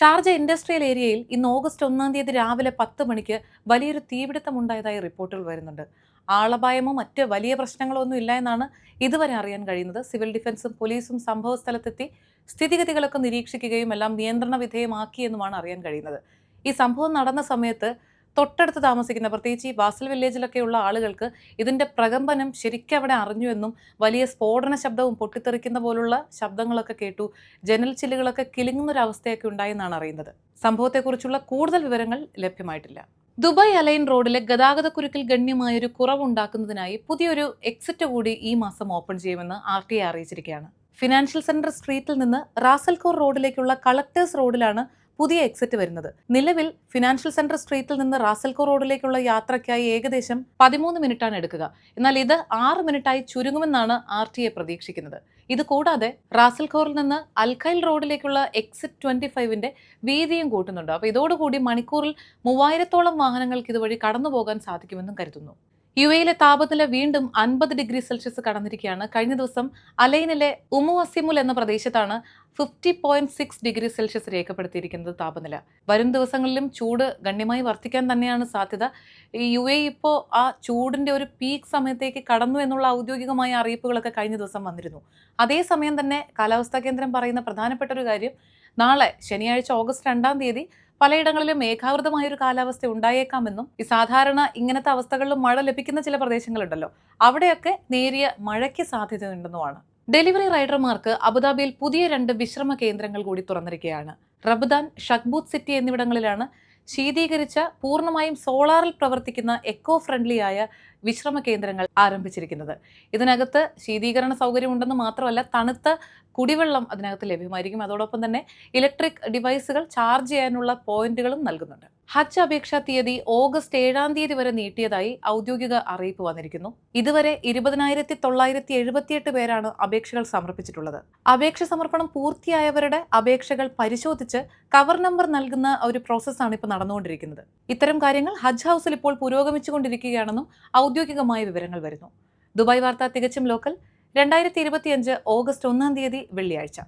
Sharjah industrial ഏരിയയിൽ ഇന്ന് August 1 രാവിലെ 10 മണിക്ക് വലിയൊരു തീപിടുത്തമുണ്ടായതായി റിപ്പോർട്ടുകൾ വരുന്നുണ്ട്. ആളപായമോ മറ്റ് വലിയ പ്രശ്നങ്ങളോ ഒന്നും ഇല്ല എന്നാണ് ഇതുവരെ അറിയാൻ കഴിയുന്നത്. സിവിൽ ഡിഫൻസും പോലീസും സംഭവ സ്ഥലത്തെത്തി സ്ഥിതിഗതികളൊക്കെ നിരീക്ഷിക്കുകയും എല്ലാം നിയന്ത്രണ വിധേയമാക്കിയെന്നുമാണ് അറിയാൻ കഴിയുന്നത്. ഈ സംഭവം നടന്ന സമയത്ത് തൊട്ടടുത്ത് താമസിക്കുന്ന പ്രത്യേകിച്ച് ഈ ബാസൽ വില്ലേജിലൊക്കെയുള്ള ആളുകൾക്ക് ഇതിന്റെ പ്രകമ്പനം ശരിക്കും അവിടെ അറിഞ്ഞുവെന്നും വലിയ സ്ഫോടന ശബ്ദവും പൊട്ടിത്തെറിക്കുന്ന പോലുള്ള ശബ്ദങ്ങളൊക്കെ കേട്ടു, ജനൽ ചില്ലുകളൊക്കെ കിലുങ്ങുന്ന ഒരു അവസ്ഥയൊക്കെ ഉണ്ടായെന്നാണ് അറിയുന്നത്. സംഭവത്തെക്കുറിച്ചുള്ള കൂടുതൽ വിവരങ്ങൾ ലഭ്യമായിട്ടില്ല. ദുബായ് അലൈൻ റോഡിലെ ഗതാഗതക്കുരുക്കിൽ ഗണ്യമായൊരു കുറവുണ്ടാക്കുന്നതിനായി പുതിയൊരു എക്സിറ്റ് കൂടി ഈ മാസം ഓപ്പൺ ചെയ്യുമെന്ന് RTA അറിയിച്ചിരിക്കുകയാണ്. ഫിനാൻഷ്യൽ സെന്റർ സ്ട്രീറ്റിൽ നിന്ന് റാസൽഖോർ റോഡിലേക്കുള്ള കളക്ടേഴ്സ് റോഡിലാണ് പുതിയ എക്സിറ്റ് വരുന്നത്. നിലവിൽ ഫിനാൻഷ്യൽ സെന്റർ സ്ട്രീറ്റിൽ നിന്ന് റാസൽഖോർ റോഡിലേക്കുള്ള യാത്രയ്ക്കായി ഏകദേശം 13 മിനിറ്റാണ് എടുക്കുക. എന്നാൽ ഇത് 6 മിനിറ്റായി ചുരുങ്ങുമെന്നാണ് RTA പ്രതീക്ഷിക്കുന്നത്. ഇത് കൂടാതെ റാസൽഖോറിൽ നിന്ന് അൽഖൈൽ റോഡിലേക്കുള്ള എക്സിറ്റ് 25ന്റെ വീതിയും കൂട്ടുന്നുണ്ട്. അപ്പോൾ ഇതോടുകൂടി മണിക്കൂറിൽ 3000-ഓളം വാഹനങ്ങൾക്ക് ഇതുവഴി കടന്നുപോകാൻ സാധിക്കുമെന്നും കരുതുന്നു. UAE താപനില വീണ്ടും 50 ഡിഗ്രി സെൽഷ്യസ് കടന്നിരിക്കുകയാണ്. കഴിഞ്ഞ ദിവസം അലൈനിലെ അസിമുൽ എന്ന പ്രദേശത്താണ് 50.6 ഡിഗ്രി സെൽഷ്യസ് രേഖപ്പെടുത്തിയിരിക്കുന്നത് താപനില. വരും ദിവസങ്ങളിലും ചൂട് ഗണ്യമായി വർദ്ധിക്കാൻ തന്നെയാണ് സാധ്യത. ഈ UAE ഇപ്പോൾ ആ ചൂടിന്റെ ഒരു പീക്ക് സമയത്തേക്ക് കടന്നു എന്നുള്ള ഔദ്യോഗികമായ അറിയിപ്പുകളൊക്കെ കഴിഞ്ഞ ദിവസം വന്നിരുന്നു. അതേസമയം തന്നെ കാലാവസ്ഥാ കേന്ദ്രം പറയുന്ന പ്രധാനപ്പെട്ട ഒരു കാര്യം, നാളെ ശനിയാഴ്ച ഓഗസ്റ്റ് 2 പലയിടങ്ങളിലും മേഘാവൃതമായൊരു കാലാവസ്ഥ ഉണ്ടായേക്കാമെന്നും ഈ സാധാരണ ഇങ്ങനത്തെ അവസ്ഥകളിലും മഴ ലഭിക്കുന്ന ചില പ്രദേശങ്ങളുണ്ടല്ലോ, അവിടെയൊക്കെ നേരിയ മഴയ്ക്ക് സാധ്യതയുണ്ടെന്നുമാണ്. ഡെലിവറി റൈഡർമാർക്ക് അബുദാബിയിൽ പുതിയ 2 വിശ്രമ കേന്ദ്രങ്ങൾ കൂടി തുറന്നിരിക്കുകയാണ്. റബ്ദാൻ, ഷക്ബൂത്ത് സിറ്റി എന്നിവിടങ്ങളിലാണ് ശീതീകരിച്ച പൂർണ്ണമായും സോളാറിൽ പ്രവർത്തിക്കുന്ന എക്കോ ഫ്രണ്ട്ലി ആയ വിശ്രമ കേന്ദ്രങ്ങൾ ആരംഭിച്ചിരിക്കുന്നത്. ഇതിനകത്ത് ശീതീകരണ സൗകര്യം ഉണ്ടെന്ന് മാത്രമല്ല, തണുത്ത കുടിവെള്ളം അതിനകത്ത് ലഭ്യമായിരിക്കും. അതോടൊപ്പം തന്നെ ഇലക്ട്രിക് ഡിവൈസുകൾ ചാർജ് ചെയ്യാനുള്ള പോയിന്റുകളും നൽകുന്നുണ്ട്. ഹജ്ജ് അപേക്ഷാ തീയതി ഓഗസ്റ്റ് 7 വരെ നീട്ടിയതായി ഔദ്യോഗിക അറിയിപ്പ് വന്നിരിക്കുന്നു. ഇതുവരെ 20,978 പേരാണ് അപേക്ഷകൾ സമർപ്പിച്ചിട്ടുള്ളത്. അപേക്ഷ സമർപ്പണം പൂർത്തിയായവരുടെ അപേക്ഷകൾ പരിശോധിച്ച് കവർ നമ്പർ നൽകുന്ന ഒരു പ്രോസസ്സാണ് ഇപ്പോൾ നടന്നുകൊണ്ടിരിക്കുന്നത്. ഇത്തരം കാര്യങ്ങൾ ഹജ്ജ് ഹൗസിൽ ഇപ്പോൾ പുരോഗമിച്ചുകൊണ്ടിരിക്കുകയാണെന്നും ഔദ്യോഗികമായ വിവരങ്ങൾ വരുന്നു. ദുബായ് വാർത്ത തികച്ചും ലോക്കൽ. 2025 ഓഗസ്റ്റ് 1 വെള്ളിയാഴ്ച.